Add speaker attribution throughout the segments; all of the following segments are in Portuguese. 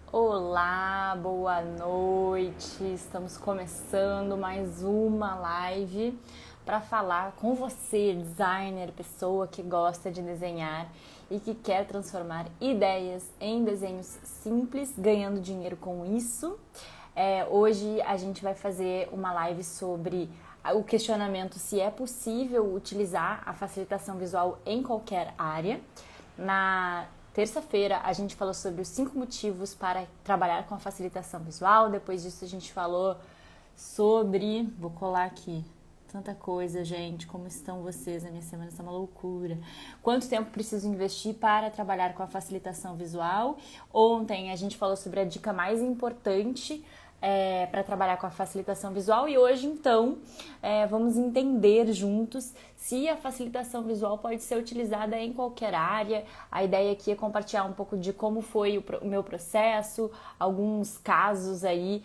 Speaker 1: Olá, boa noite. Estamos começando mais uma live para falar com você, designer, pessoa que gosta de desenhar e que quer transformar ideias em desenhos simples, ganhando dinheiro com isso. Hoje a gente vai fazer uma live sobre o questionamento se é possível utilizar a facilitação visual em qualquer área. Na terça-feira a gente falou sobre os 5 motivos para trabalhar com a facilitação visual. Depois disso a gente falou sobre... Vou colar aqui. Tanta coisa, gente. Como estão vocês? A minha semana está uma loucura. Quanto tempo preciso investir para trabalhar com a facilitação visual? Ontem a gente falou sobre a dica mais importante para trabalhar com a facilitação visual e hoje então vamos entender juntos se a facilitação visual pode ser utilizada em qualquer área. A ideia aqui é compartilhar um pouco de como foi o meu processo, alguns casos aí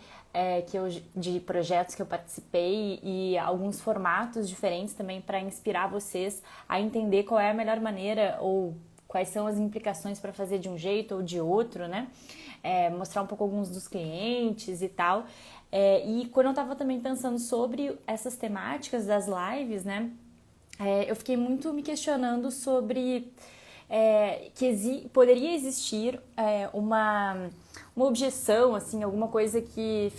Speaker 1: de projetos que eu participei e alguns formatos diferentes também para inspirar vocês a entender qual é a melhor maneira ou quais são as implicações para fazer de um jeito ou de outro, né? Mostrar um pouco alguns dos clientes e tal. E quando eu tava também pensando sobre essas temáticas das lives, né? Eu fiquei muito me questionando sobre que poderia existir uma objeção, assim, alguma coisa que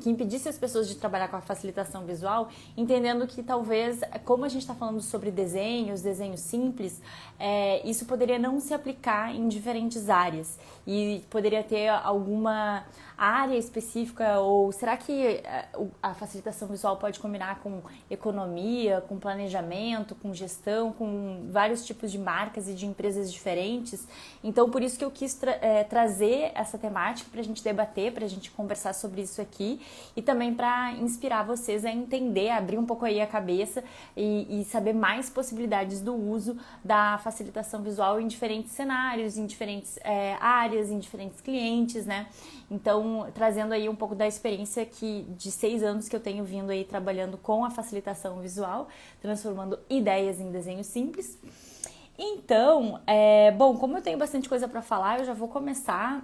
Speaker 1: que impedisse as pessoas de trabalhar com a facilitação visual, entendendo que talvez, como a gente está falando sobre desenhos simples, isso poderia não se aplicar em diferentes áreas e poderia ter alguma área específica, ou será que a facilitação visual pode combinar com economia, com planejamento, com gestão, com vários tipos de marcas e de empresas diferentes? Então, por isso que eu quis trazer essa temática para a gente debater, para a gente conversar sobre isso aqui e também para inspirar vocês a entender, abrir um pouco aí a cabeça e saber mais possibilidades do uso da facilitação visual em diferentes cenários, em diferentes áreas, em diferentes clientes, né? Então, trazendo aí um pouco da experiência de 6 anos que eu tenho vindo aí trabalhando com a facilitação visual, transformando ideias em desenhos simples. Então, bom, como eu tenho bastante coisa para falar, eu já vou começar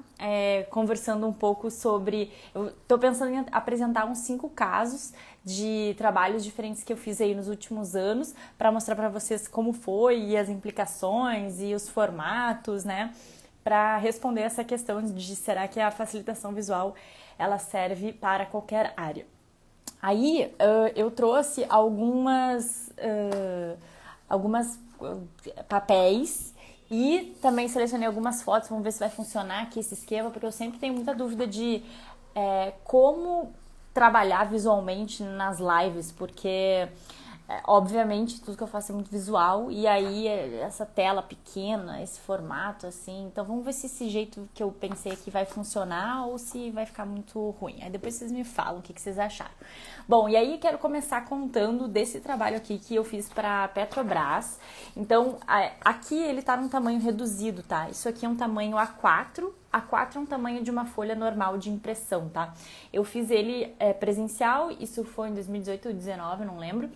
Speaker 1: conversando um pouco sobre... Eu tô pensando em apresentar uns 5 casos de trabalhos diferentes que eu fiz aí nos últimos anos para mostrar para vocês como foi e as implicações e os formatos, né? Para responder essa questão de será que a facilitação visual ela serve para qualquer área. Aí eu trouxe algumas papéis e também selecionei algumas fotos. Vamos ver se vai funcionar aqui esse esquema, porque eu sempre tenho muita dúvida de como trabalhar visualmente nas lives, porque obviamente tudo que eu faço é muito visual e aí essa tela pequena, esse formato assim, então vamos ver se esse jeito que eu pensei aqui vai funcionar ou se vai ficar muito ruim. Aí depois vocês me falam o que vocês acharam. Bom, e aí quero começar contando desse trabalho aqui que eu fiz para Petrobras. Então aqui ele tá num tamanho reduzido, tá? Isso aqui é um tamanho A4. A4 é um tamanho de uma folha normal de impressão, tá? Eu fiz ele presencial, isso foi em 2018 ou 2019, não lembro,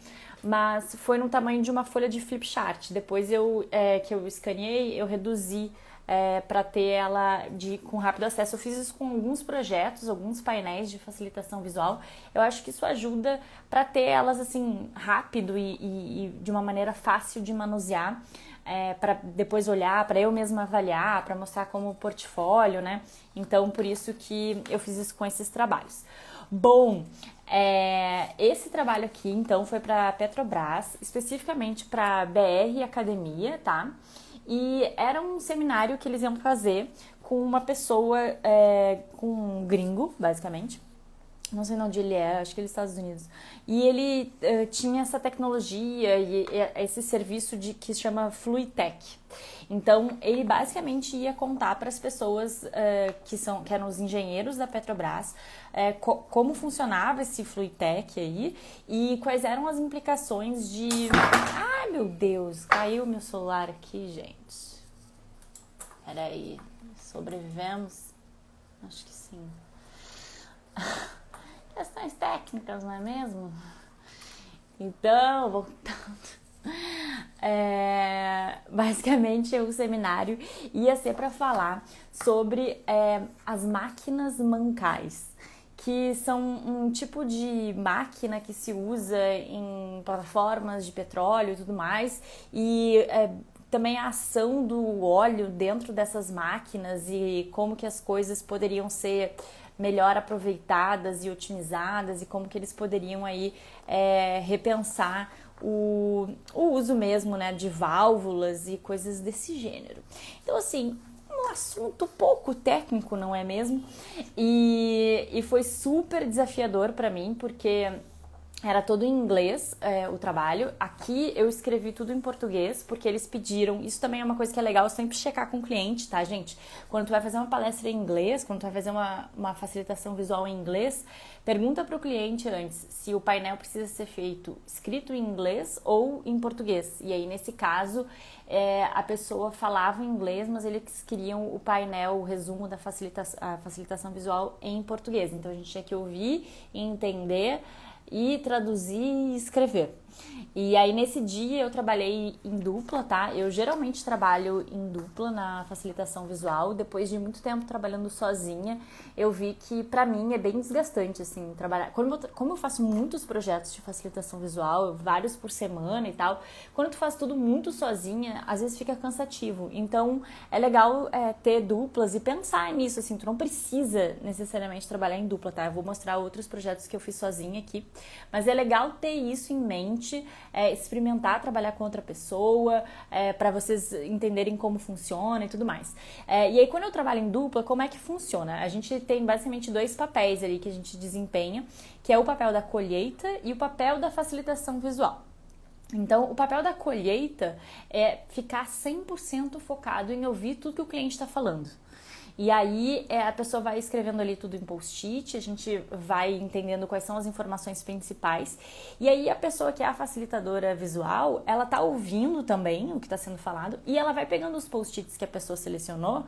Speaker 1: mas foi no tamanho de uma folha de flip chart. Depois que eu escaneei, eu reduzi para ter ela com rápido acesso. Eu fiz isso com alguns projetos, alguns painéis de facilitação visual. Eu acho que isso ajuda para ter elas assim rápido e de uma maneira fácil de manusear. Para depois olhar, para eu mesma avaliar, para mostrar como portfólio, né? Então, por isso que eu fiz isso com esses trabalhos. Bom, esse trabalho aqui, então, foi para Petrobras, especificamente para BR Academia, tá? E era um seminário que eles iam fazer com uma pessoa, com um gringo, basicamente. Não sei onde ele é, acho que ele é dos Estados Unidos. E ele tinha essa tecnologia e esse serviço que se chama Fluitec. Então, ele basicamente ia contar para as pessoas que eram os engenheiros da Petrobras como funcionava esse Fluitec aí e quais eram as implicações de... Ai, meu Deus, caiu meu celular aqui, gente. Peraí, sobrevivemos? Acho que sim. Questões técnicas, não é mesmo? Então, voltando. basicamente o seminário ia ser para falar sobre as máquinas mancais, que são um tipo de máquina que se usa em plataformas de petróleo e tudo mais, e também a ação do óleo dentro dessas máquinas e como que as coisas poderiam ser melhor aproveitadas e otimizadas e como que eles poderiam aí repensar o uso mesmo, né, de válvulas e coisas desse gênero. Então, assim, um assunto pouco técnico, não é mesmo? E foi super desafiador para mim, porque era todo em inglês o trabalho. Aqui eu escrevi tudo em português, porque eles pediram. Isso também é uma coisa que é legal sempre checar com o cliente, tá, gente? Quando tu vai fazer uma palestra em inglês, quando tu vai fazer uma facilitação visual em inglês, pergunta para o cliente antes se o painel precisa ser feito escrito em inglês ou em português. E aí, nesse caso, a pessoa falava em inglês, mas eles queriam o painel, o resumo da facilitação visual em português. Então, a gente tinha que ouvir e entender e traduzir e escrever. E aí nesse dia eu trabalhei em dupla, tá? Eu geralmente trabalho em dupla na facilitação visual. Depois de muito tempo trabalhando sozinha, eu vi que pra mim é bem desgastante, assim, trabalhar. Como eu faço muitos projetos de facilitação visual, vários por semana e tal, quando tu faz tudo muito sozinha, às vezes fica cansativo. Então é legal ter duplas e pensar nisso, assim, tu não precisa necessariamente trabalhar em dupla, tá? Eu vou mostrar outros projetos que eu fiz sozinha aqui, mas é legal ter isso em mente, experimentar trabalhar com outra pessoa, para vocês entenderem como funciona e tudo mais. E aí quando eu trabalho em dupla, como é que funciona? A gente tem basicamente dois papéis ali que a gente desempenha, que é o papel da colheita e o papel da facilitação visual. Então, o papel da colheita é ficar 100% focado em ouvir tudo que o cliente está falando. E aí a pessoa vai escrevendo ali tudo em post-it, a gente vai entendendo quais são as informações principais. E aí a pessoa que é a facilitadora visual, ela tá ouvindo também o que está sendo falado e ela vai pegando os post-its que a pessoa selecionou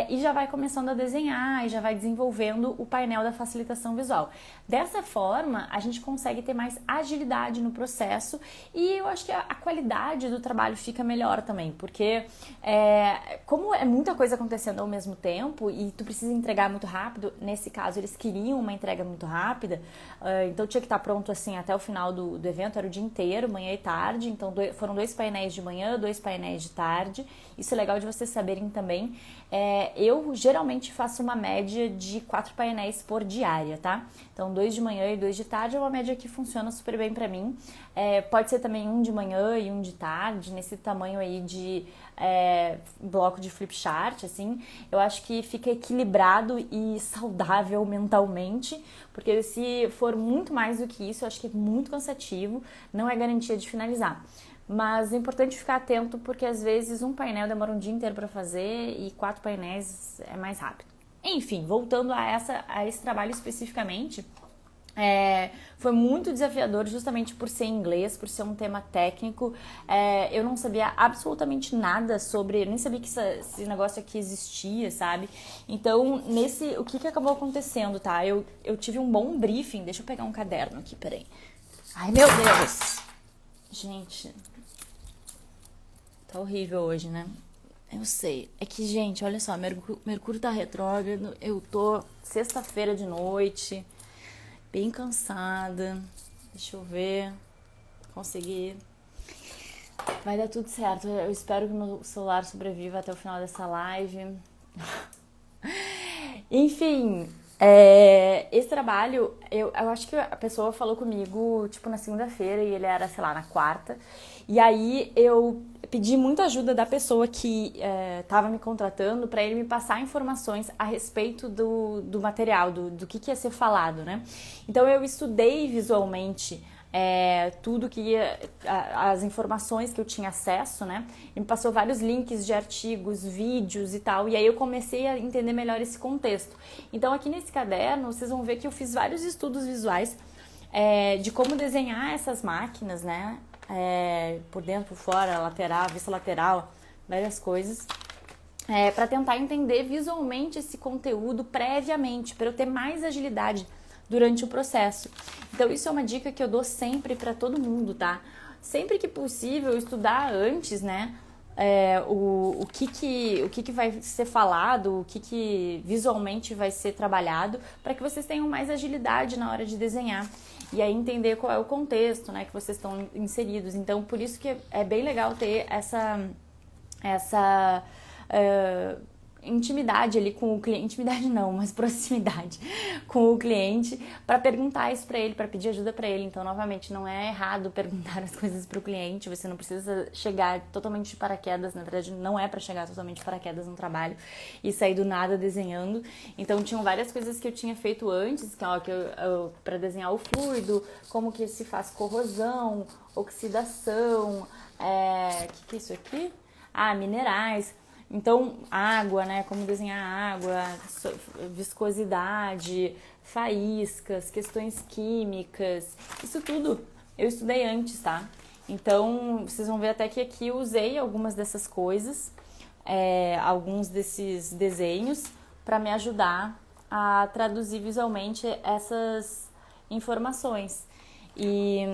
Speaker 1: e já vai começando a desenhar e já vai desenvolvendo o painel da facilitação visual. Dessa forma, a gente consegue ter mais agilidade no processo e eu acho que a qualidade do trabalho fica melhor também, porque como é muita coisa acontecendo ao mesmo tempo, e tu precisa entregar muito rápido, nesse caso eles queriam uma entrega muito rápida, então tinha que estar pronto assim até o final do evento, era o dia inteiro, manhã e tarde, então foram 2 painéis de manhã, 2 painéis de tarde. Isso é legal de vocês saberem também. Eu geralmente faço uma média de 4 painéis por diária, tá? Então 2 de manhã e 2 de tarde é uma média que funciona super bem pra mim. Pode ser também 1 de manhã e 1 de tarde, nesse tamanho aí de bloco de flip chart, assim. Eu acho que fica equilibrado e saudável mentalmente, porque se for muito mais do que isso, eu acho que é muito cansativo, não é garantia de finalizar. Mas é importante ficar atento, porque às vezes um painel demora um dia inteiro para fazer e 4 painéis é mais rápido. Enfim, voltando a esse trabalho especificamente, foi muito desafiador justamente por ser em inglês, por ser um tema técnico. Eu não sabia absolutamente nada sobre, eu nem sabia que esse negócio aqui existia, sabe? Então, o que acabou acontecendo, tá? Eu tive um bom briefing, deixa eu pegar um caderno aqui, peraí. Ai, meu Deus! Gente, tá horrível hoje, né? Eu sei. É que, gente, olha só, Mercúrio tá retrógrado, eu tô sexta-feira de noite, bem cansada. Deixa eu ver. Consegui. Vai dar tudo certo. Eu espero que meu celular sobreviva até o final dessa live. Enfim, esse trabalho, eu acho que a pessoa falou comigo, tipo, na segunda-feira e ele era, sei lá, na quarta. E aí eu pedi muita ajuda da pessoa que estava me contratando para ele me passar informações a respeito do material, do que ia ser falado, né? Então eu estudei visualmente tudo que as informações que eu tinha acesso, né? Ele me passou vários links de artigos, vídeos e tal, e aí eu comecei a entender melhor esse contexto. Então aqui nesse caderno vocês vão ver que eu fiz vários estudos visuais de como desenhar essas máquinas, né? Por dentro, por fora, lateral, vista lateral, várias coisas, para tentar entender visualmente esse conteúdo previamente, para eu ter mais agilidade durante o processo. Então isso é uma dica que eu dou sempre para todo mundo, tá? sempre que possível, estudar antes, né? O que vai ser falado, o que visualmente vai ser trabalhado, para que vocês tenham mais agilidade na hora de desenhar. E aí entender qual é o contexto, né, que vocês estão inseridos. Então, por isso que é bem legal ter essa intimidade ali com o cliente, intimidade não, mas proximidade com o cliente, para perguntar isso para ele, para pedir ajuda para ele. Então, novamente, não é errado perguntar as coisas para o cliente, você não precisa chegar totalmente de paraquedas, na verdade não é para chegar totalmente de paraquedas no trabalho e sair do nada desenhando. Então, tinham várias coisas que eu tinha feito antes, que para desenhar o fluido, como que se faz corrosão, oxidação, que é isso aqui? Minerais. Então, água, né? Como desenhar água, viscosidade, faíscas, questões químicas, isso tudo eu estudei antes, tá? Então, vocês vão ver até que aqui eu usei algumas dessas coisas, alguns desses desenhos, para me ajudar a traduzir visualmente essas informações. E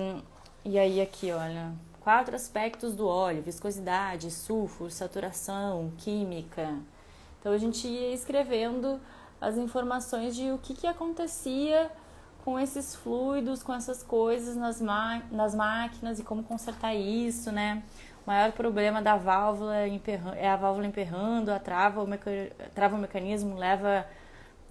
Speaker 1: aí aqui, olha... 4 aspectos do óleo: viscosidade, sulfuro, saturação, química. Então a gente ia escrevendo as informações de o que acontecia com esses fluidos, com essas coisas nas máquinas e como consertar isso, né? O maior problema da válvula é a válvula emperrando, trava o mecanismo, leva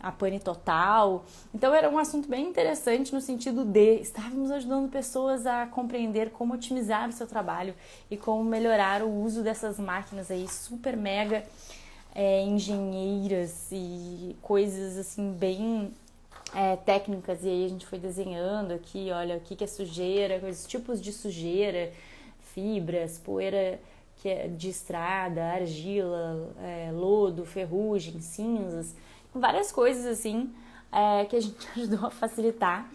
Speaker 1: a pane total. Então era um assunto bem interessante no sentido de estávamos ajudando pessoas a compreender como otimizar o seu trabalho e como melhorar o uso dessas máquinas aí super mega engenheiras e coisas assim bem técnicas. E aí a gente foi desenhando aqui, olha, o que é sujeira, os tipos de sujeira, fibras, poeira que é de estrada, argila, lodo, ferrugem, cinzas, várias coisas assim que a gente ajudou a facilitar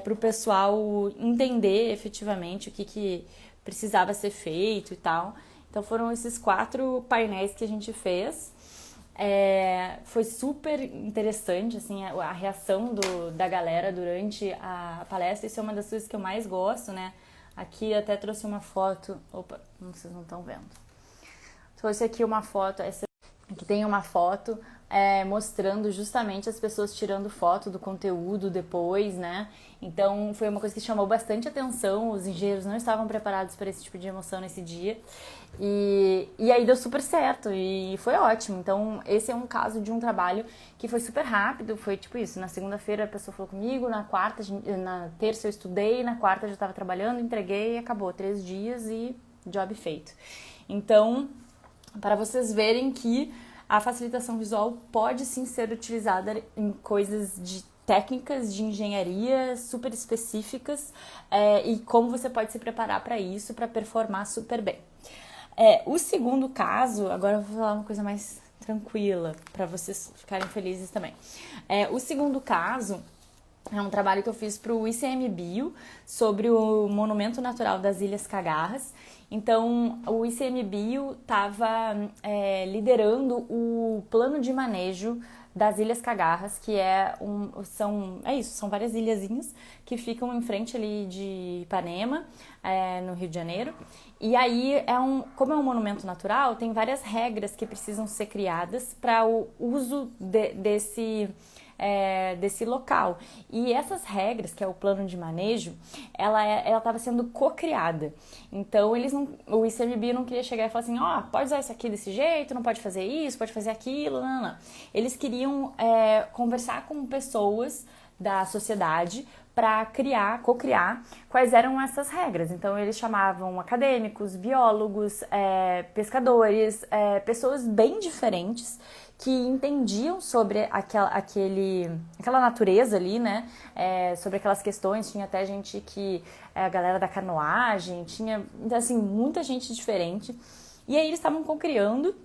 Speaker 1: para o pessoal entender efetivamente o que precisava ser feito e tal. Então foram esses 4 painéis que a gente fez. Foi super interessante assim, a reação da galera durante a palestra. Isso é uma das coisas que eu mais gosto, né? Aqui até trouxe uma foto. Opa, vocês não estão vendo. Trouxe aqui uma foto. Aqui tem uma foto mostrando justamente as pessoas tirando foto do conteúdo depois, né? Então foi uma coisa que chamou bastante atenção. Os engenheiros não estavam preparados para esse tipo de emoção nesse dia. E aí deu super certo e foi ótimo. Então esse é um caso de um trabalho que foi super rápido. Foi tipo isso, na segunda-feira a pessoa falou comigo, na terça eu estudei, na quarta eu já estava trabalhando, entreguei e acabou. 3 dias e job feito. Então, para vocês verem que a facilitação visual pode sim ser utilizada em coisas técnicas de engenharia super específicas e como você pode se preparar para isso, para performar super bem. O segundo caso, agora eu vou falar uma coisa mais tranquila, para vocês ficarem felizes também. O segundo caso é um trabalho que eu fiz para o ICMBio sobre o Monumento Natural das Ilhas Cagarras. Então, o ICMBio estava liderando o plano de manejo das Ilhas Cagarras, que são várias ilhazinhas que ficam em frente ali de Ipanema, no Rio de Janeiro. E aí, como é um monumento natural, tem várias regras que precisam ser criadas para o uso desse local. E essas regras, que é o plano de manejo, ela estava sendo co-criada. Então, o ICMBio não queria chegar e falar assim, pode usar isso aqui desse jeito, não pode fazer isso, pode fazer aquilo, não. Eles queriam conversar com pessoas da sociedade para co-criar quais eram essas regras. Então, eles chamavam acadêmicos, biólogos, pescadores, pessoas bem diferentes que entendiam sobre aquela natureza ali, né? Sobre aquelas questões. Tinha até gente a galera da canoagem, tinha, assim, muita gente diferente. E aí eles estavam co-criando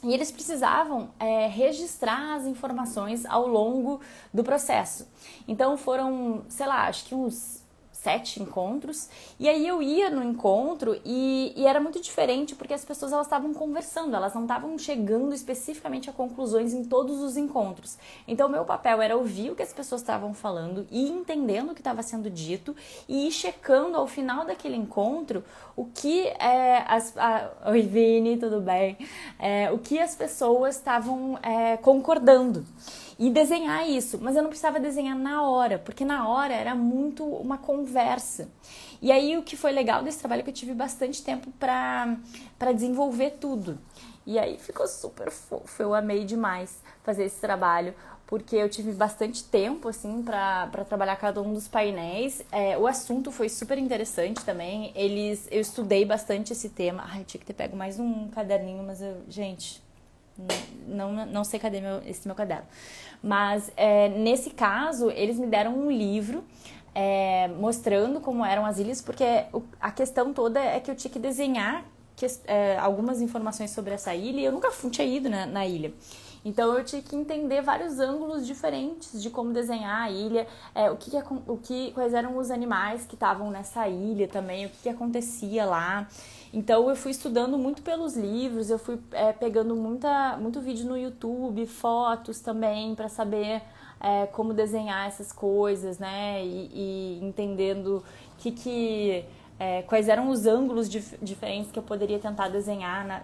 Speaker 1: e eles precisavam registrar as informações ao longo do processo. Então foram, sei lá, acho que uns 7 encontros, e aí eu ia no encontro e era muito diferente porque as pessoas elas estavam conversando, elas não estavam chegando especificamente a conclusões em todos os encontros. Então o meu papel era ouvir o que as pessoas estavam falando e entendendo o que estava sendo dito e ir checando ao final daquele encontro o que Oi Vini, tudo bem? O que as pessoas estavam concordando. E desenhar isso, mas eu não precisava desenhar na hora, porque na hora era muito uma conversa. E aí o que foi legal desse trabalho é que eu tive bastante tempo para desenvolver tudo. E aí ficou super fofo, eu amei demais fazer esse trabalho, porque eu tive bastante tempo, assim, para trabalhar cada um dos painéis. O assunto foi super interessante também, eu estudei bastante esse tema. Ai, eu tinha que ter pego mais um caderninho, mas gente... Não sei cadê esse meu caderno. Mas nesse caso, eles me deram um livro mostrando como eram as ilhas, porque a questão toda é que eu tinha que desenhar algumas informações sobre essa ilha e eu nunca tinha ido na ilha. Então eu tinha que entender vários ângulos diferentes de como desenhar a ilha, quais eram os animais que estavam nessa ilha também, o que acontecia lá. Então eu fui estudando muito pelos livros, eu fui pegando muito vídeo no YouTube, fotos também para saber como desenhar essas coisas, né? E entendendo quais eram os ângulos diferentes que eu poderia tentar desenhar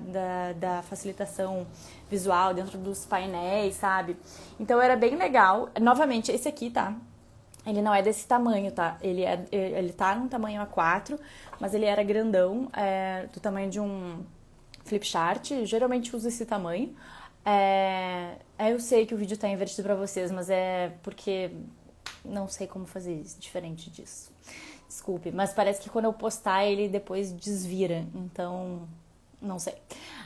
Speaker 1: da facilitação visual dentro dos painéis, sabe? Então era bem legal. Novamente, esse aqui, tá? Ele não é desse tamanho, tá? Ele tá num tamanho A4, mas ele era grandão, do tamanho de um flip chart. Eu geralmente uso esse tamanho. Eu sei que o vídeo tá invertido pra vocês, mas é porque não sei como fazer isso, diferente disso. Desculpe, mas parece que quando eu postar ele depois desvira, então não sei.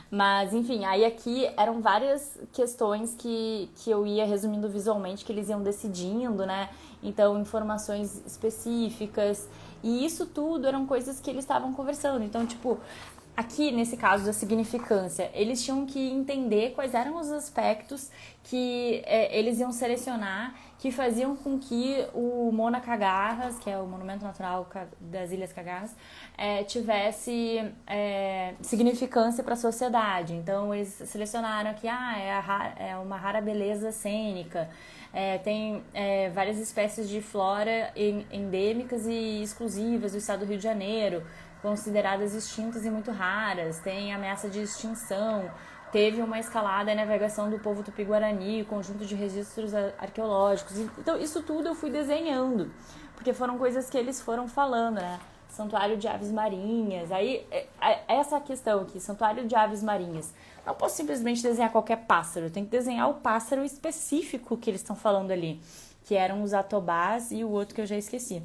Speaker 1: Mas enfim, aí aqui eram várias questões que eu ia resumindo visualmente, que eles iam decidindo, né? Então, informações específicas. E isso tudo eram coisas que eles estavam conversando. Então, tipo, aqui nesse caso da significância, eles tinham que entender quais eram os aspectos que eles iam selecionar que faziam com que o Mona Cagarras, que é o Monumento Natural das Ilhas Cagarras, tivesse significância para a sociedade. Então eles selecionaram que é uma rara beleza cênica, tem várias espécies de flora endêmicas e exclusivas do estado do Rio de Janeiro, consideradas extintas e muito raras, tem ameaça de extinção. Teve uma escalada e navegação do povo tupi-guarani, conjunto de registros arqueológicos. Então, isso tudo eu fui desenhando, porque foram coisas que eles foram falando, né? Santuário de aves marinhas. Aí, essa questão aqui, santuário de aves marinhas. Não posso simplesmente desenhar qualquer pássaro, eu tenho que desenhar o pássaro específico que eles estão falando ali, que eram os atobás e o outro que eu já esqueci.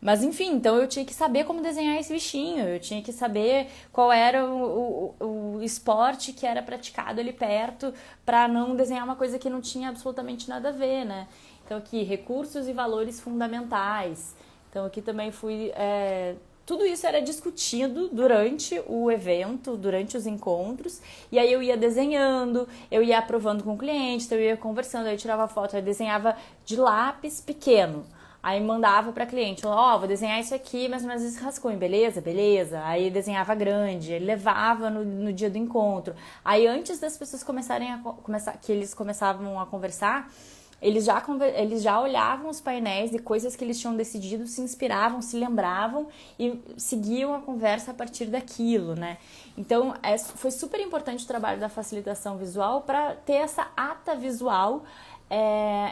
Speaker 1: Mas enfim, então eu tinha que saber como desenhar esse bichinho, eu tinha que saber qual era o esporte que era praticado ali perto para não desenhar uma coisa que não tinha absolutamente nada a ver, né? Então aqui, recursos e valores fundamentais. Então aqui também fui... tudo isso era discutido durante o evento, durante os encontros, e aí eu ia desenhando, eu ia aprovando com o cliente, então eu ia conversando, eu tirava foto, eu desenhava de lápis pequeno. Aí mandava pra cliente, vou desenhar isso aqui, mas esse rascunho, beleza? Beleza. Aí desenhava grande, ele levava no dia do encontro. Aí antes das pessoas que eles começavam a conversar, eles já olhavam os painéis de coisas que eles tinham decidido, se inspiravam, se lembravam e seguiam a conversa a partir daquilo, né? Então, foi super importante o trabalho da facilitação visual para ter essa ata visual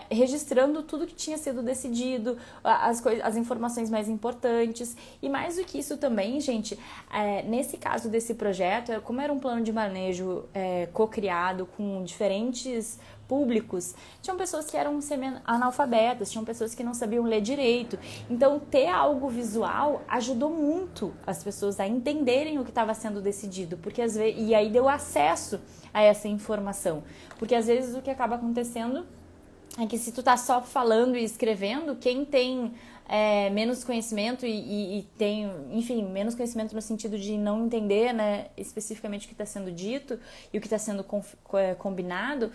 Speaker 1: registrando tudo que tinha sido decidido, as informações mais importantes. E mais do que isso também, gente, nesse caso desse projeto, como era um plano de manejo co-criado com diferentes públicos, tinham pessoas que eram semi-analfabetas, tinham pessoas que não sabiam ler direito. Então, ter algo visual ajudou muito as pessoas a entenderem o que estava sendo decidido, porque às vezes, e aí deu acesso a essa informação. Porque às vezes o que acaba acontecendo é que se tu tá só falando e escrevendo, quem tem menos conhecimento e tem, enfim, menos conhecimento no sentido de não entender, né, especificamente o que está sendo dito e o que está sendo combinado,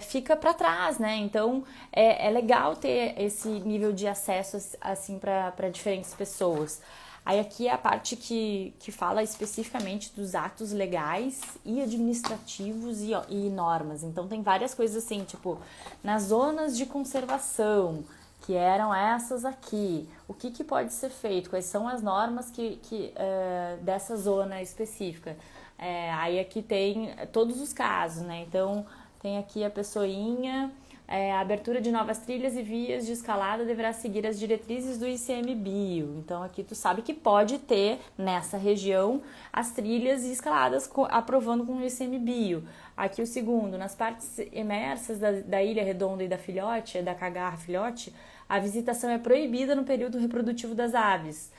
Speaker 1: fica para trás, né? Então é legal ter esse nível de acesso assim para diferentes pessoas. Aí aqui é a parte que fala especificamente dos atos legais e administrativos e normas. Então tem várias coisas assim, tipo, nas zonas de conservação, que eram essas aqui, o que pode ser feito, quais são as normas dessa zona específica. Aí aqui tem todos os casos, né? Então tem aqui a pessoinha... a abertura de novas trilhas e vias de escalada deverá seguir as diretrizes do ICMBio. Então aqui tu sabe que pode ter nessa região as trilhas e escaladas aprovando com o ICMBio. Aqui o segundo, nas partes imersas da Ilha Redonda e da Filhote, da Cagarra Filhote, a visitação é proibida no período reprodutivo das aves,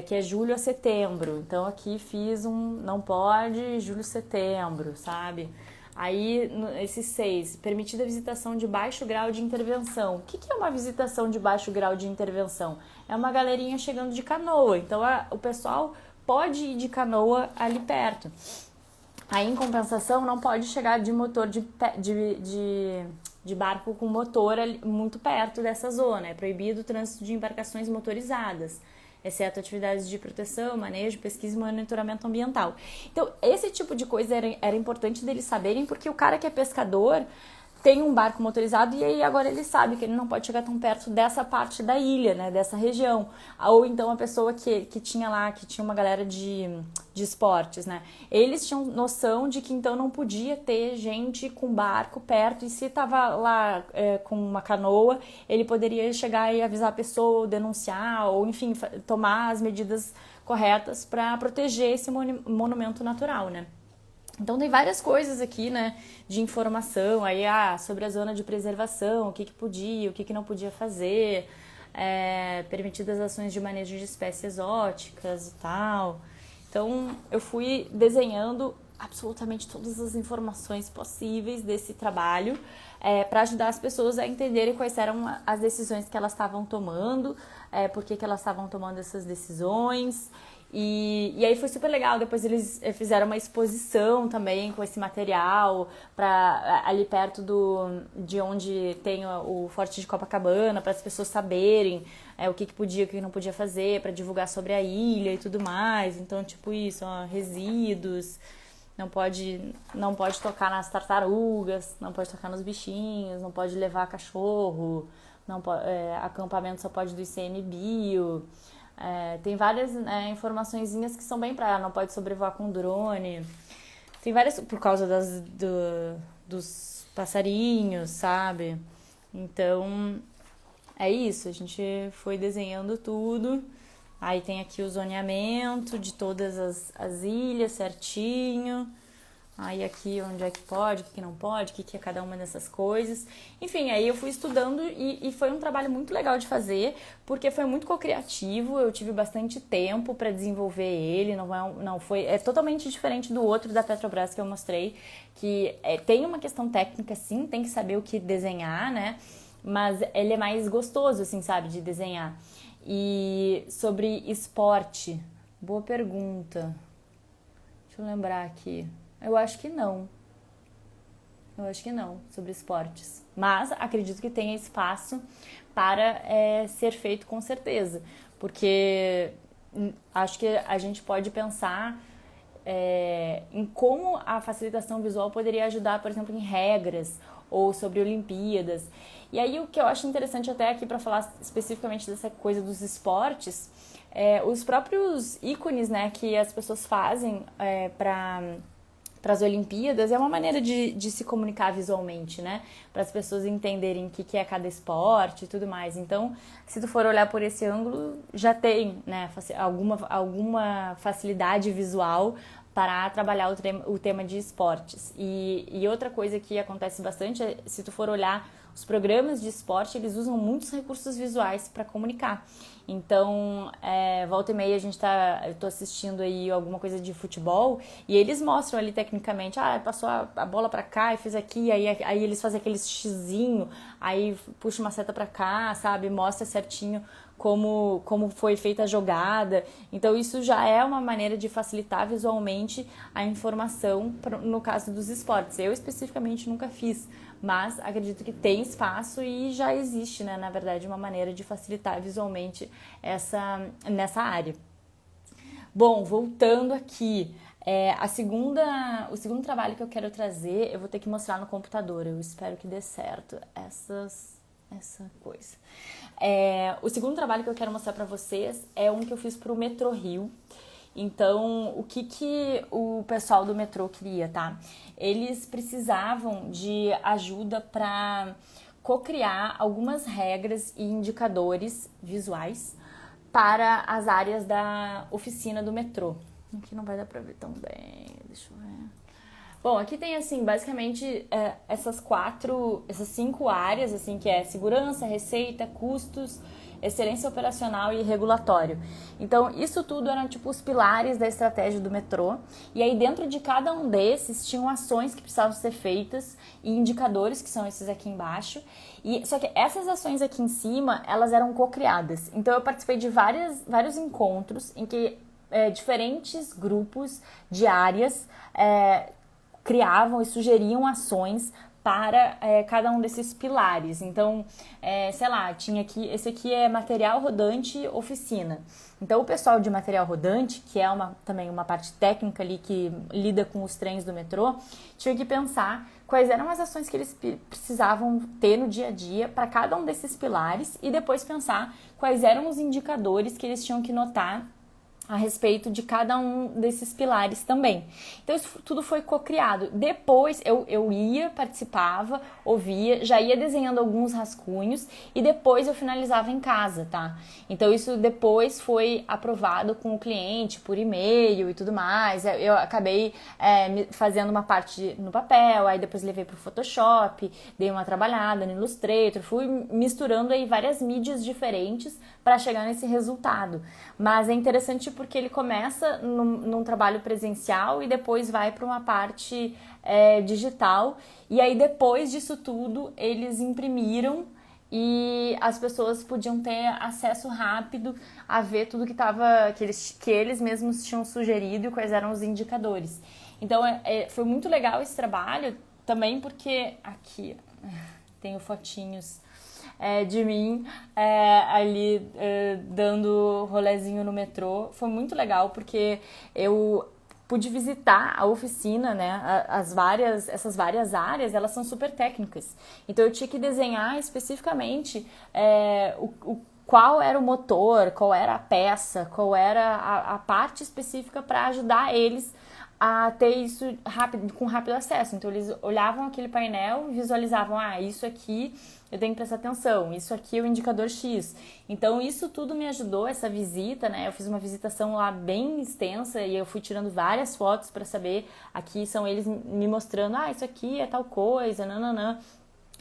Speaker 1: que é julho a setembro. Então aqui fiz não pode, julho a setembro, sabe? Aí, esses 6, permitida a visitação de baixo grau de intervenção. O que é uma visitação de baixo grau de intervenção? É uma galerinha chegando de canoa, então o pessoal pode ir de canoa ali perto. Aí, em compensação, não pode chegar de motor de barco com motor muito perto dessa zona. É proibido o trânsito de embarcações motorizadas, exceto atividades de proteção, manejo, pesquisa e monitoramento ambiental. Então, esse tipo de coisa era importante deles saberem, porque o cara que é pescador tem um barco motorizado e aí agora ele sabe que ele não pode chegar tão perto dessa parte da ilha, né, dessa região. Ou então a pessoa que tinha lá, que tinha uma galera de esportes, né, eles tinham noção de que então não podia ter gente com barco perto, e se tava lá com uma canoa, ele poderia chegar e avisar a pessoa, ou denunciar, ou enfim, tomar as medidas corretas para proteger esse monumento natural, né. Então tem várias coisas aqui, né, de informação, aí sobre a zona de preservação, o que podia, o que não podia fazer, permitidas ações de manejo de espécies exóticas e tal. Então eu fui desenhando absolutamente todas as informações possíveis desse trabalho para ajudar as pessoas a entenderem quais eram as decisões que elas estavam tomando, por que elas estavam tomando essas decisões. E aí foi super legal, depois eles fizeram uma exposição também com esse material ali perto de onde tem o Forte de Copacabana, para as pessoas saberem o que podia, o que não podia fazer, para divulgar sobre a ilha e tudo mais. Então, tipo isso, resíduos, não pode tocar nas tartarugas, não pode tocar nos bichinhos, não pode levar cachorro, acampamento só pode do ICMBio. Tem várias informaçõezinhas que são bem não pode sobrevoar com drone. Tem várias, por causa dos passarinhos, sabe? Então, é isso, a gente foi desenhando tudo. Aí tem aqui o zoneamento de todas as ilhas certinho. Aí aqui onde é que pode, o que não pode, o que é cada uma dessas coisas. Enfim, aí eu fui estudando e foi um trabalho muito legal de fazer, porque foi muito co-criativo, eu tive bastante tempo para desenvolver ele, é totalmente diferente do outro da Petrobras que eu mostrei, que tem uma questão técnica sim, tem que saber o que desenhar, né? Mas ele é mais gostoso, assim, sabe, de desenhar. E sobre esporte, boa pergunta. Deixa eu lembrar aqui. Eu acho que não, sobre esportes. Mas acredito que tenha espaço para ser feito com certeza. Porque acho que a gente pode pensar em como a facilitação visual poderia ajudar, por exemplo, em regras ou sobre Olimpíadas. E aí o que eu acho interessante até aqui para falar especificamente dessa coisa dos esportes, os próprios ícones, né, que as pessoas fazem para as Olimpíadas é uma maneira de se comunicar visualmente, né? Para as pessoas entenderem o que é cada esporte e tudo mais. Então, se tu for olhar por esse ângulo, já tem, né, alguma facilidade visual para trabalhar o tema de esportes. E outra coisa que acontece bastante é, se tu for olhar Os programas de esporte, eles usam muitos recursos visuais para comunicar. Então, volta e meia eu tô assistindo aí alguma coisa de futebol e eles mostram ali tecnicamente, passou a bola pra cá e fez aqui, aí eles fazem aquele xizinho, aí puxa uma seta pra cá, sabe? Mostra certinho como foi feita a jogada. Então, isso já é uma maneira de facilitar visualmente a informação no caso dos esportes. Eu, especificamente, nunca fiz, mas acredito que tem espaço e já existe, né, na verdade, uma maneira de facilitar visualmente nessa área. Bom, voltando aqui, o segundo trabalho que eu quero trazer, eu vou ter que mostrar no computador, eu espero que dê certo essa coisa. O segundo trabalho que eu quero mostrar para vocês é um que eu fiz para o Metrô Rio. Então, o que o pessoal do metrô queria, tá? Eles precisavam de ajuda para co-criar algumas regras e indicadores visuais para as áreas da oficina do metrô. Aqui não vai dar para ver tão bem, deixa eu ver. Bom, aqui tem, assim, basicamente essas 5 áreas, assim, que é segurança, receita, custos, excelência operacional e regulatório. Então, isso tudo eram, tipo, os pilares da estratégia do metrô. E aí, dentro de cada um desses, tinham ações que precisavam ser feitas e indicadores, que são esses aqui embaixo. Só que essas ações aqui em cima, elas eram co-criadas. Então, eu participei de vários encontros em que diferentes grupos de áreas criavam e sugeriam ações para cada um desses pilares. Então, sei lá, tinha aqui, esse aqui é material rodante oficina. Então, o pessoal de material rodante, que é também uma parte técnica ali que lida com os trens do metrô, tinha que pensar quais eram as ações que eles precisavam ter no dia a dia para cada um desses pilares e depois pensar quais eram os indicadores que eles tinham que notar a respeito de cada um desses pilares também. Então, isso tudo foi co-criado. Depois, eu ia, participava, ouvia, já ia desenhando alguns rascunhos e depois eu finalizava em casa, tá? Então, isso depois foi aprovado com o cliente por e-mail e tudo mais. Eu acabei fazendo uma parte no papel, aí depois levei pro Photoshop, dei uma trabalhada no Illustrator, fui misturando aí várias mídias diferentes para chegar nesse resultado. Mas é interessante porque ele começa num trabalho presencial e depois vai para uma parte digital. E aí, depois disso tudo, eles imprimiram e as pessoas podiam ter acesso rápido a ver tudo que eles mesmos tinham sugerido e quais eram os indicadores. Então, foi muito legal esse trabalho também porque aqui tenho fotinhos de mim ali dando rolezinho no metrô. Foi muito legal porque eu pude visitar a oficina, né? Essas várias áreas, elas são super técnicas. Então eu tinha que desenhar especificamente qual era o motor, qual era a peça, qual era a parte específica para ajudar eles a ter isso com rápido acesso. Então eles olhavam aquele painel, visualizavam, isso aqui eu tenho que prestar atenção, isso aqui é o indicador X. Então isso tudo me ajudou, essa visita, né? Eu fiz uma visitação lá bem extensa e eu fui tirando várias fotos para saber, aqui são eles me mostrando, isso aqui é tal coisa, nananã.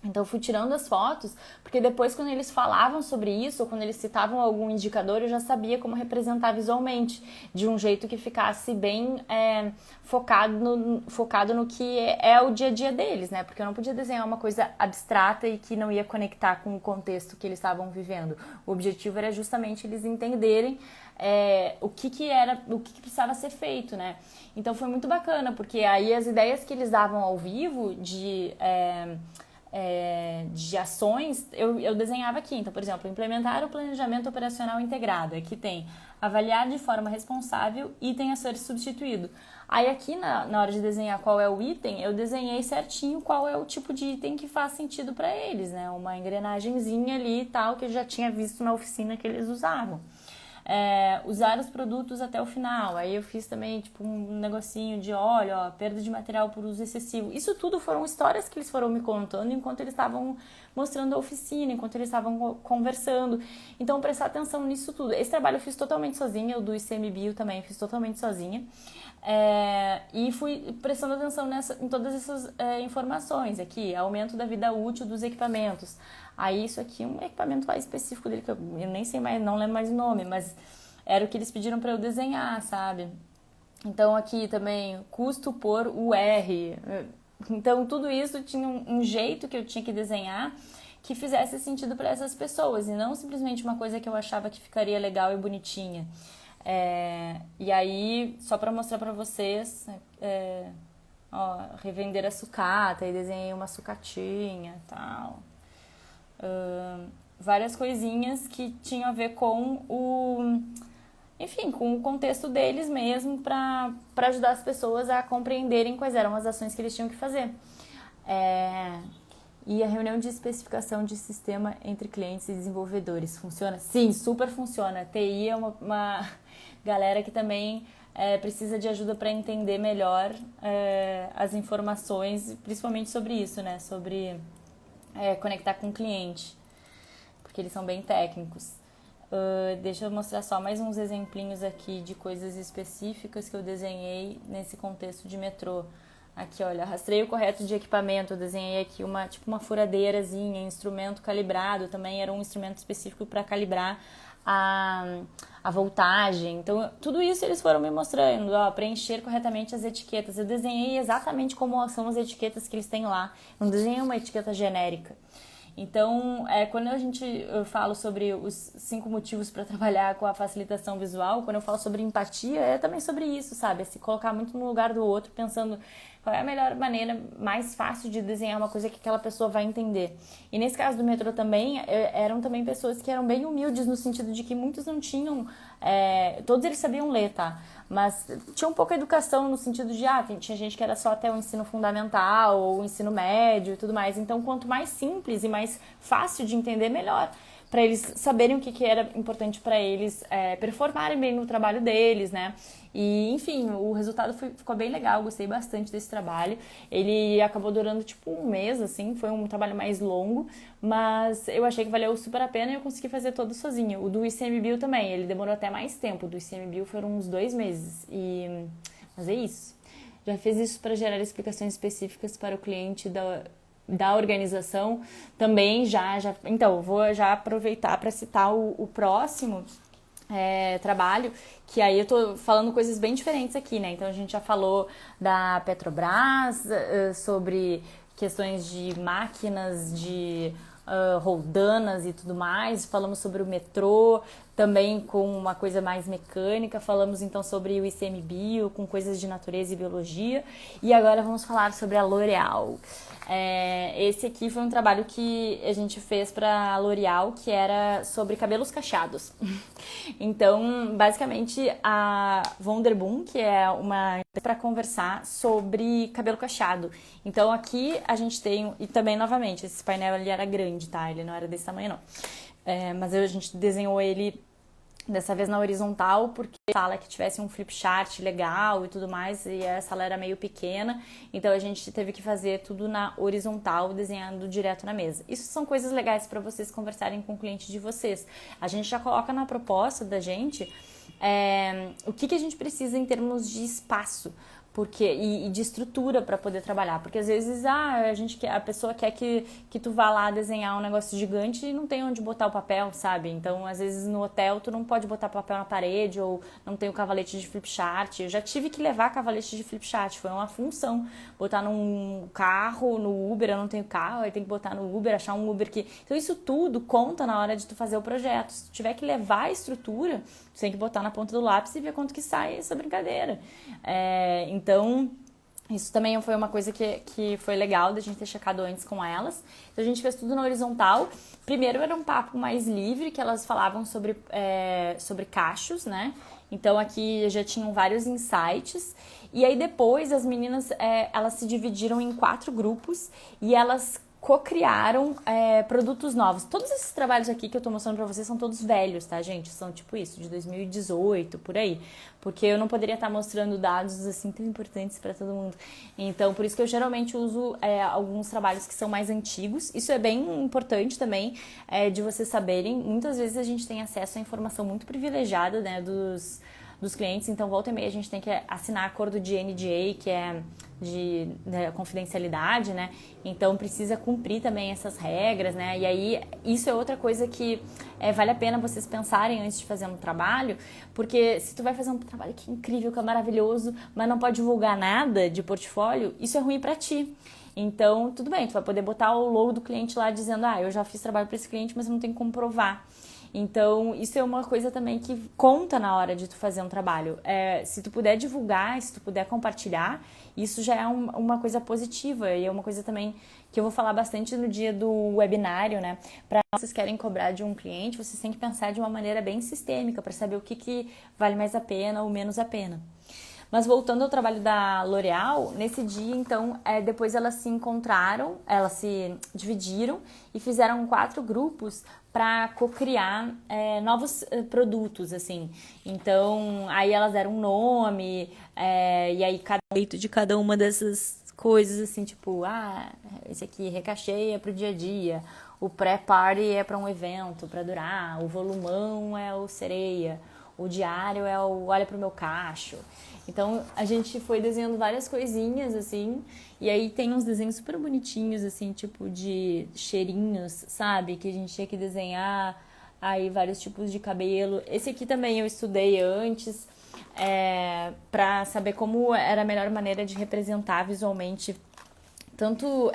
Speaker 1: Então eu fui tirando as fotos, porque depois quando eles falavam sobre isso, ou quando eles citavam algum indicador, eu já sabia como representar visualmente, de um jeito que ficasse bem focado no que é o dia a dia deles, né? Porque eu não podia desenhar uma coisa abstrata e que não ia conectar com o contexto que eles estavam vivendo. O objetivo era justamente eles entenderem o que precisava ser feito, né? Então foi muito bacana, porque aí as ideias que eles davam ao vivo de ações, eu desenhava aqui. Então, por exemplo, implementar o planejamento operacional integrado. Aqui tem avaliar de forma responsável item a ser substituído. Aí aqui, na hora de desenhar qual é o item, eu desenhei certinho qual é o tipo de item que faz sentido para eles, né? Uma engrenagenzinha ali e tal, que eu já tinha visto na oficina que eles usavam. usar os produtos até o final. Aí eu fiz também, tipo, um negocinho de, olha, ó, perda de material por uso excessivo. Isso tudo foram histórias que eles foram me contando enquanto eles estavam mostrando a oficina, enquanto eles estavam conversando. Então, prestar atenção nisso tudo. Esse trabalho eu fiz totalmente sozinha, o do ICMBio também fiz totalmente sozinha. E fui prestando atenção em todas essas informações aqui, aumento da vida útil dos equipamentos. Aí isso aqui é um equipamento lá específico dele, que eu nem sei mais, não lembro mais o nome, mas era o que eles pediram para eu desenhar, sabe? Então aqui também, custo por UR. Então tudo isso tinha um jeito que eu tinha que desenhar que fizesse sentido para essas pessoas, e não simplesmente uma coisa que eu achava que ficaria legal e bonitinha. E aí, só para mostrar para vocês, revender a sucata, e desenhei uma sucatinha e tal. Várias coisinhas que tinham a ver com com o contexto deles mesmo, para ajudar as pessoas a compreenderem quais eram as ações que eles tinham que fazer. E a reunião de especificação de sistema entre clientes e desenvolvedores funciona? Sim, super funciona. A TI é uma galera que também precisa de ajuda para entender melhor as informações, principalmente sobre isso, né? Sobre conectar com o cliente, porque eles são bem técnicos. Deixa eu mostrar só mais uns exemplinhos aqui de coisas específicas que eu desenhei nesse contexto de metrô. Aqui, olha, rastreio correto de equipamento, eu desenhei aqui uma furadeirazinha, instrumento calibrado, também era um instrumento específico para calibrar a voltagem. Então, tudo isso eles foram me mostrando, preencher corretamente as etiquetas. Eu desenhei exatamente como são as etiquetas que eles têm lá, não desenhei uma etiqueta genérica. Então, quando eu falo sobre os 5 motivos para trabalhar com a facilitação visual, quando eu falo sobre empatia, é também sobre isso, sabe? Se colocar muito no lugar do outro, pensando qual é a melhor maneira, mais fácil de desenhar uma coisa que aquela pessoa vai entender. E nesse caso do metrô também, eram também pessoas que eram bem humildes, no sentido de que muitos não tinham... todos eles sabiam ler, tá? Mas tinha um pouco a educação no sentido de, tinha gente que era só até o ensino fundamental ou o ensino médio e tudo mais. Então, quanto mais simples e mais fácil de entender, melhor. Para eles saberem o que era importante para eles performarem bem no trabalho deles, né? E, enfim, o resultado ficou bem legal, gostei bastante desse trabalho. Ele acabou durando tipo um mês, assim, foi um trabalho mais longo, mas eu achei que valeu super a pena e eu consegui fazer todo sozinha. O do ICMBio também, ele demorou até mais tempo, o do ICMBio foram uns 2 meses. Mas é isso. Já fiz isso para gerar explicações específicas para o cliente da organização também então, vou já aproveitar para citar o próximo trabalho, que aí eu tô falando coisas bem diferentes aqui, né? Então a gente já falou da Petrobras, sobre questões de máquinas, de roldanas e tudo mais, falamos sobre o metrô, também com uma coisa mais mecânica, falamos então sobre o ICMBio, com coisas de natureza e biologia, e agora vamos falar sobre a L'Oréal. Esse aqui foi um trabalho que a gente fez para a L'Oréal, que era sobre cabelos cacheados. Então, basicamente, a Wonderboom, que é uma para conversar sobre cabelo cacheado. Então, aqui a gente tem, e também, novamente, esse painel ali era grande, tá? Ele não era desse tamanho, não. Mas a gente desenhou ele dessa vez na horizontal, porque a sala que tivesse um flip chart legal e tudo mais, e a sala era meio pequena, então a gente teve que fazer tudo na horizontal, desenhando direto na mesa. Isso são coisas legais para vocês conversarem com o cliente de vocês. A gente já coloca na proposta da gente o que a gente precisa em termos de espaço, e de estrutura para poder trabalhar, porque às vezes a pessoa quer que tu vá lá desenhar um negócio gigante e não tem onde botar o papel, sabe? Então às vezes no hotel tu não pode botar papel na parede, ou não tem o cavalete de flip chart. Eu já tive que levar cavalete de flip chart, foi uma função, botar num carro, no Uber, eu não tenho carro, aí tem que botar no Uber, achar um Uber que... Então isso tudo conta na hora de tu fazer o projeto. Se tu tiver que levar a estrutura, tu tem que botar na ponta do lápis e ver quanto que sai essa brincadeira. Então, isso também foi uma coisa que foi legal da gente ter checado antes com elas. Então, a gente fez tudo na horizontal. Primeiro era um papo mais livre, que elas falavam sobre cachos, né? Então, aqui já tinham vários insights. E aí, depois, as meninas, elas se dividiram em 4 grupos e elas co-criaram produtos novos. Todos esses trabalhos aqui que eu tô mostrando pra vocês são todos velhos, tá, gente? São tipo isso, de 2018, por aí. Porque eu não poderia estar mostrando dados assim tão importantes pra todo mundo. Então, por isso que eu geralmente uso alguns trabalhos que são mais antigos. Isso é bem importante também de vocês saberem. Muitas vezes a gente tem acesso a informação muito privilegiada, né, dos clientes, então volta e meia a gente tem que assinar acordo de NDA, que é de confidencialidade, né? Então precisa cumprir também essas regras, né? E aí isso é outra coisa que vale a pena vocês pensarem antes de fazer um trabalho, porque se tu vai fazer um trabalho que é incrível, que é maravilhoso, mas não pode divulgar nada de portfólio, isso é ruim pra ti. Então, tudo bem, tu vai poder botar o logo do cliente lá dizendo, eu já fiz trabalho para esse cliente, mas eu não tenho como provar. Então, isso é uma coisa também que conta na hora de tu fazer um trabalho. Se tu puder divulgar, se tu puder compartilhar, isso já é uma coisa positiva e é uma coisa também que eu vou falar bastante no dia do webinário, né? Para vocês querem cobrar de um cliente, vocês têm que pensar de uma maneira bem sistêmica para saber o que vale mais a pena ou menos a pena. Mas voltando ao trabalho da L'Oréal, nesse dia, então, depois elas se encontraram, elas se dividiram e fizeram 4 grupos para co-criar novos produtos, assim. Então, aí elas deram um nome, e aí cada jeito de cada uma dessas coisas, assim, tipo, esse aqui recacheia pro dia a dia, o pré-party é para um evento, para durar, o volumão é o sereia, o diário é o olha pro meu cacho. Então, a gente foi desenhando várias coisinhas, assim, e aí tem uns desenhos super bonitinhos, assim, tipo de cheirinhos, sabe? Que a gente tinha que desenhar, aí vários tipos de cabelo. Esse aqui também eu estudei antes, pra saber como era a melhor maneira de representar visualmente tanto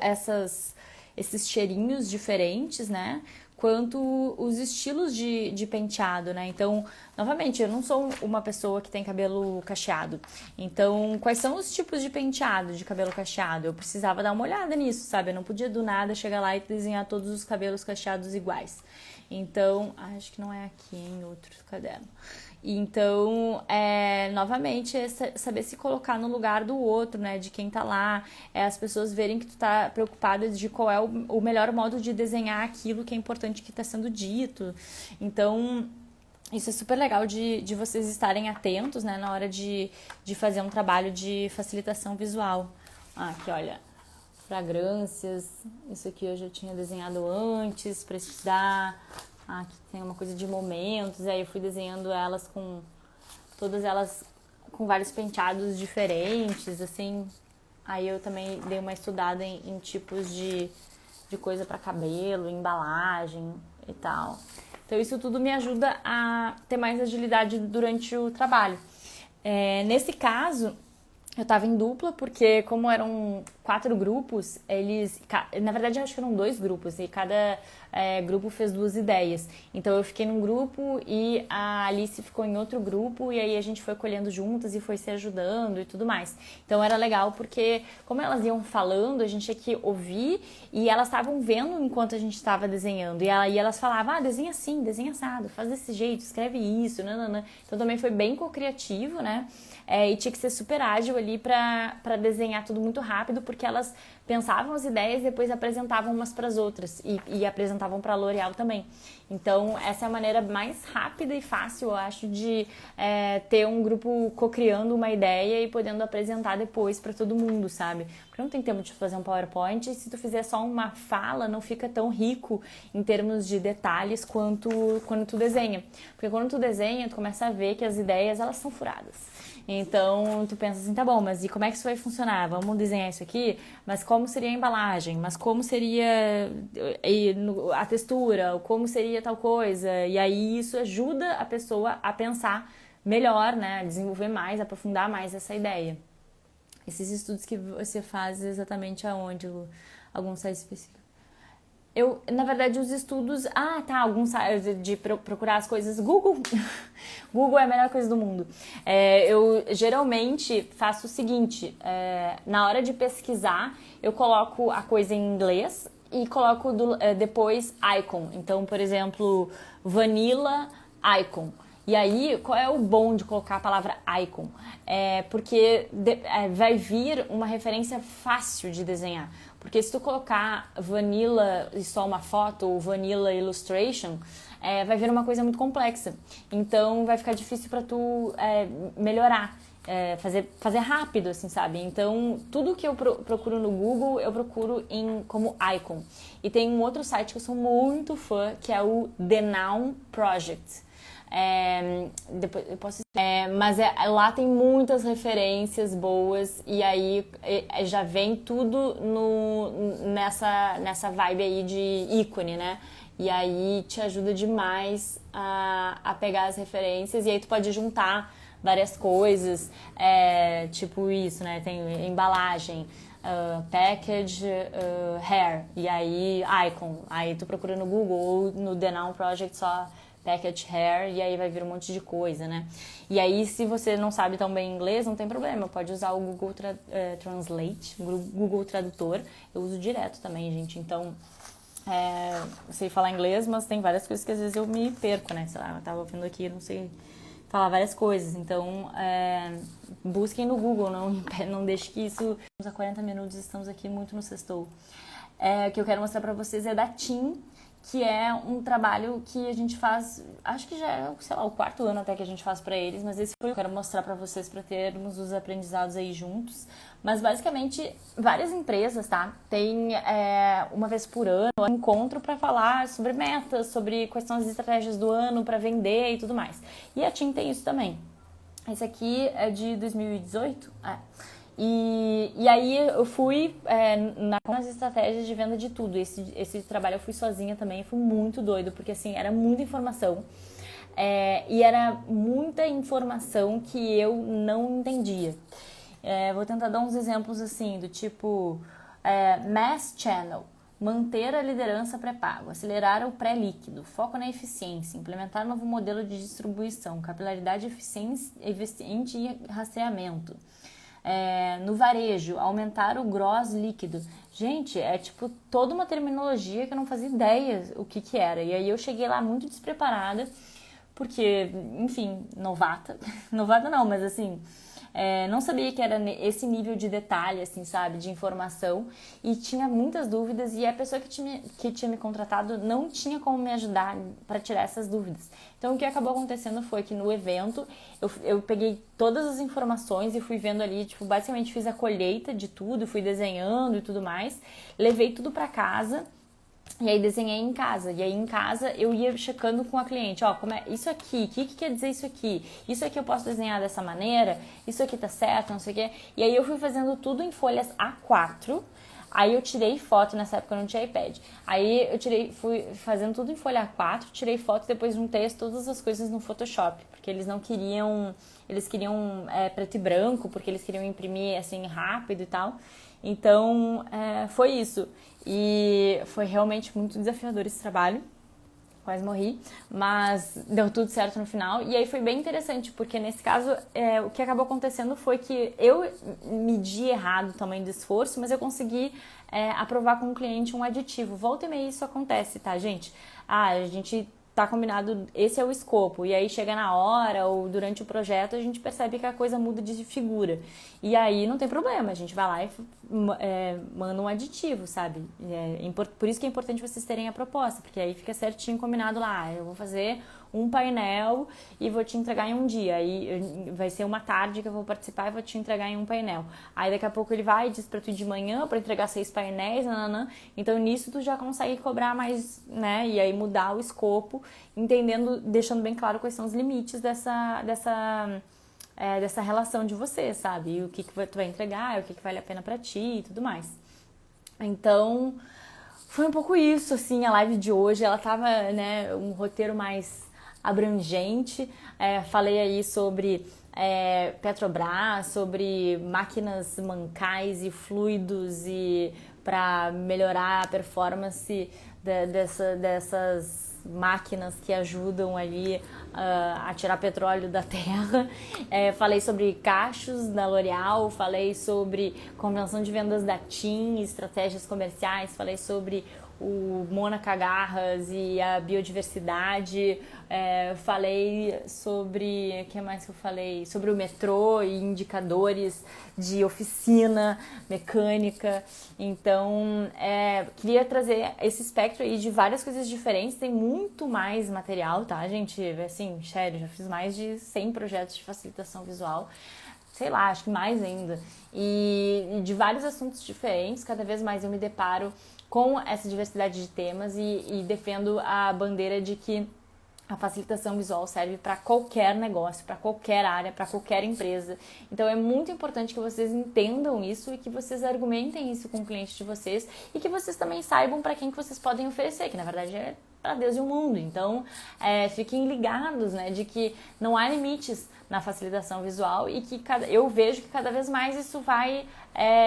Speaker 1: esses cheirinhos diferentes, né? Quanto os estilos de penteado, né? Então, novamente, eu não sou uma pessoa que tem cabelo cacheado. Então, quais são os tipos de penteado de cabelo cacheado? Eu precisava dar uma olhada nisso, sabe? Eu não podia do nada chegar lá e desenhar todos os cabelos cacheados iguais. Então, acho que não é aqui, em outro caderno. Então, novamente, saber se colocar no lugar do outro, né? De quem tá lá. As pessoas verem que tu tá preocupada de qual é o melhor modo de desenhar aquilo que é importante que tá sendo dito. Então, isso é super legal de vocês estarem atentos, né? Na hora de fazer um trabalho de facilitação visual. Aqui, olha. Fragrâncias. Isso aqui eu já tinha desenhado antes para estudar. Aqui tem uma coisa de momentos, aí eu fui desenhando elas todas elas com vários penteados diferentes, assim. Aí eu também dei uma estudada em tipos de coisa para cabelo, embalagem e tal. Então isso tudo me ajuda a ter mais agilidade durante o trabalho. Nesse caso, eu tava em dupla, porque como eram 4 grupos, na verdade eu acho que eram 2 grupos, e cada grupo fez 2 ideias. Então eu fiquei num grupo e a Alice ficou em outro grupo, e aí a gente foi colhendo juntas e foi se ajudando e tudo mais. Então era legal porque, como elas iam falando, a gente tinha que ouvir, e elas estavam vendo enquanto a gente estava desenhando. E aí elas falavam, desenha assim, desenha assado, faz desse jeito, escreve isso, nananã. Então também foi bem co-criativo, né? E tinha que ser super ágil ali pra desenhar tudo muito rápido, porque elas pensavam as ideias e depois apresentavam umas para as outras e apresentavam para a L'Oréal também. Então, essa é a maneira mais rápida e fácil, eu acho, de ter um grupo co-criando uma ideia e podendo apresentar depois para todo mundo, sabe? Porque não tem tempo de fazer um PowerPoint, e se tu fizer só uma fala, não fica tão rico em termos de detalhes quanto quando tu desenha. Porque quando tu desenha, tu começa a ver que as ideias, elas são furadas. Então, tu pensa assim, tá bom, mas e como é que isso vai funcionar? Vamos desenhar isso aqui? Mas como seria a embalagem? Mas como seria a textura? Como seria tal coisa? E aí isso ajuda a pessoa a pensar melhor, né? A desenvolver mais, aprofundar mais essa ideia. Esses estudos que você faz exatamente aonde? Algum site específico? Na verdade, os estudos... alguns de procurar as coisas... Google! Google é a melhor coisa do mundo. Eu geralmente faço o seguinte, na hora de pesquisar, eu coloco a coisa em inglês e coloco depois icon. Então, por exemplo, vanilla icon. E aí, qual é o bom de colocar a palavra icon? Porque vai vir uma referência fácil de desenhar. Porque se tu colocar Vanilla e só uma foto, ou Vanilla Illustration, vai vir uma coisa muito complexa. Então vai ficar difícil para tu melhorar. Fazer rápido, assim, sabe? Então, tudo que eu procuro no Google, eu procuro como icon. E tem um outro site que eu sou muito fã, que é o The Noun Project. Depois eu posso mas lá tem muitas referências boas e aí já vem tudo nessa vibe aí de ícone, né? E aí te ajuda demais a pegar as referências e aí tu pode juntar várias coisas, tipo isso, né? Tem embalagem, package, hair, e aí icon. Aí tu procura no Google ou no The Noun Project só package hair e aí vai vir um monte de coisa, né? E aí se você não sabe tão bem inglês, não tem problema, pode usar o Google Translate, o Google Tradutor. Eu uso direto também, gente, então... eu sei falar inglês, mas tem várias coisas que às vezes eu me perco, né? Sei lá, eu tava ouvindo aqui, não sei falar várias coisas. Então, busquem no Google, não deixe que isso... Estamos há 40 minutos, estamos aqui muito no sextou. O que eu quero mostrar pra vocês é da TIM, que é um trabalho que a gente faz, acho que já é, sei lá, o 4º ano até que a gente faz pra eles, mas esse foi o que eu quero mostrar pra vocês pra termos os aprendizados aí juntos. Mas basicamente, várias empresas, tá? Tem uma vez por ano um encontro pra falar sobre metas, sobre quais são as estratégias do ano pra vender e tudo mais. E a TIM tem isso também. Esse aqui é de 2018, E aí eu fui nas estratégias de venda de tudo. Esse trabalho eu fui sozinha também, fui muito doido, porque assim, era muita informação. E era muita informação que eu não entendia. Vou tentar dar uns exemplos assim, do tipo Mass Channel, manter a liderança pré-pago, acelerar o pré-líquido, foco na eficiência, implementar novo modelo de distribuição, capilaridade eficiente e rastreamento. No varejo, aumentar o gross líquido. Gente, é tipo toda uma terminologia que eu não fazia ideia o que era. E aí eu cheguei lá muito despreparada, porque, enfim, novata. Novata não, mas assim, não sabia que era esse nível de detalhe, assim, sabe, de informação. E tinha muitas dúvidas e a pessoa que tinha me contratado não tinha como me ajudar para tirar essas dúvidas. Então, o que acabou acontecendo foi que no evento eu peguei todas as informações e fui vendo ali, tipo, basicamente fiz a colheita de tudo, fui desenhando e tudo mais, levei tudo para casa. E aí desenhei em casa. E aí em casa eu ia checando com a cliente, como é isso aqui, o que quer dizer isso aqui? Isso aqui eu posso desenhar dessa maneira? Isso aqui tá certo, não sei o quê. E aí eu fui fazendo tudo em folhas A4. Aí eu tirei foto, nessa época eu não tinha iPad. Aí fui fazendo tudo em folha A4, tirei foto, depois juntei todas as coisas no Photoshop, porque eles não queriam, eles queriam preto e branco, porque eles queriam imprimir assim rápido e tal. Então, foi isso. E foi realmente muito desafiador esse trabalho. Quase morri, mas deu tudo certo no final. E aí foi bem interessante, porque nesse caso, o que acabou acontecendo foi que eu medi errado o tamanho do esforço, mas eu consegui aprovar com o cliente um aditivo. Volta e meia isso acontece, tá, gente? A gente tá combinado, esse é o escopo, e aí chega na hora ou durante o projeto a gente percebe que a coisa muda de figura, e aí não tem problema, a gente vai lá e manda um aditivo, sabe? Por isso que é importante vocês terem a proposta, porque aí fica certinho combinado lá, eu vou fazer um painel e vou te entregar em um dia, aí vai ser uma tarde que eu vou participar e vou te entregar em um painel, aí daqui a pouco ele vai e diz pra tu ir de manhã pra entregar 6 painéis, então nisso tu já consegue cobrar mais, né, e aí mudar o escopo, entendendo, deixando bem claro quais são os limites dessa relação de você, sabe, e o que tu vai entregar, o que vale a pena pra ti e tudo mais. Então, foi um pouco isso, assim, a live de hoje, ela tava, né, um roteiro mais abrangente, falei aí sobre Petrobras, sobre máquinas mancais e fluidos e para melhorar a performance dessas máquinas que ajudam ali a tirar petróleo da terra. Falei sobre cachos da L'Oréal, falei sobre convenção de vendas da TIM, estratégias comerciais, falei sobre o Mônaco Garras e a biodiversidade, falei sobre, o que mais que eu falei? Sobre o metrô e indicadores de oficina mecânica. Então, queria trazer esse espectro aí de várias coisas diferentes. Tem muito mais material, tá, gente? Assim, sério, já fiz mais de 100 projetos de facilitação visual. Sei lá, acho que mais ainda. E de vários assuntos diferentes, cada vez mais eu me deparo com essa diversidade de temas e defendo a bandeira de que a facilitação visual serve para qualquer negócio, para qualquer área, para qualquer empresa. Então é muito importante que vocês entendam isso e que vocês argumentem isso com o cliente de vocês e que vocês também saibam para quem que vocês podem oferecer, que na verdade é para Deus e o mundo. Então fiquem ligados, né, de que não há limites na facilitação visual e que eu vejo que cada vez mais isso vai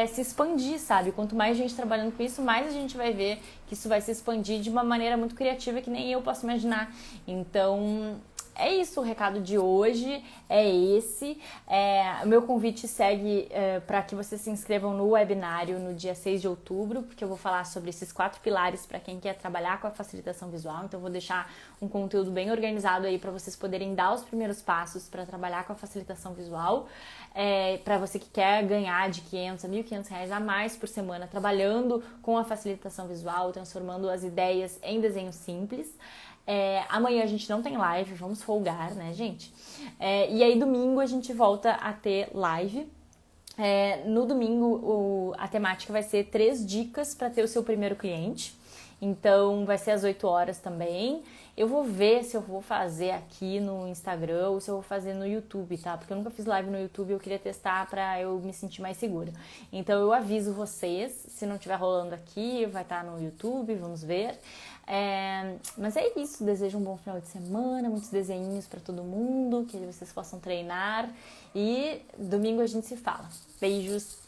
Speaker 1: se expandir, sabe? Quanto mais gente trabalhando com isso, mais a gente vai ver que isso vai se expandir de uma maneira muito criativa que nem eu posso imaginar. Então, é isso, o recado de hoje é esse. O meu convite segue para que vocês se inscrevam no webinário no dia 6 de outubro, porque eu vou falar sobre esses 4 pilares para quem quer trabalhar com a facilitação visual. Então, eu vou deixar um conteúdo bem organizado aí para vocês poderem dar os primeiros passos para trabalhar com a facilitação visual. Para você que quer ganhar de R$500 a R$1.500 a mais por semana trabalhando com a facilitação visual, transformando as ideias em desenhos simples. Amanhã a gente não tem live, vamos folgar, né, gente? E aí domingo a gente volta a ter live. No domingo a temática vai ser 3 dicas para ter o seu primeiro cliente. Então vai ser às 8 horas também. Eu vou ver se eu vou fazer aqui no Instagram ou se eu vou fazer no YouTube, tá? Porque eu nunca fiz live no YouTube e eu queria testar pra eu me sentir mais segura. Então eu aviso vocês, se não estiver rolando aqui, vai estar no YouTube, vamos ver. Mas é isso, desejo um bom final de semana, muitos desenhinhos pra todo mundo, que vocês possam treinar. E domingo a gente se fala. Beijos!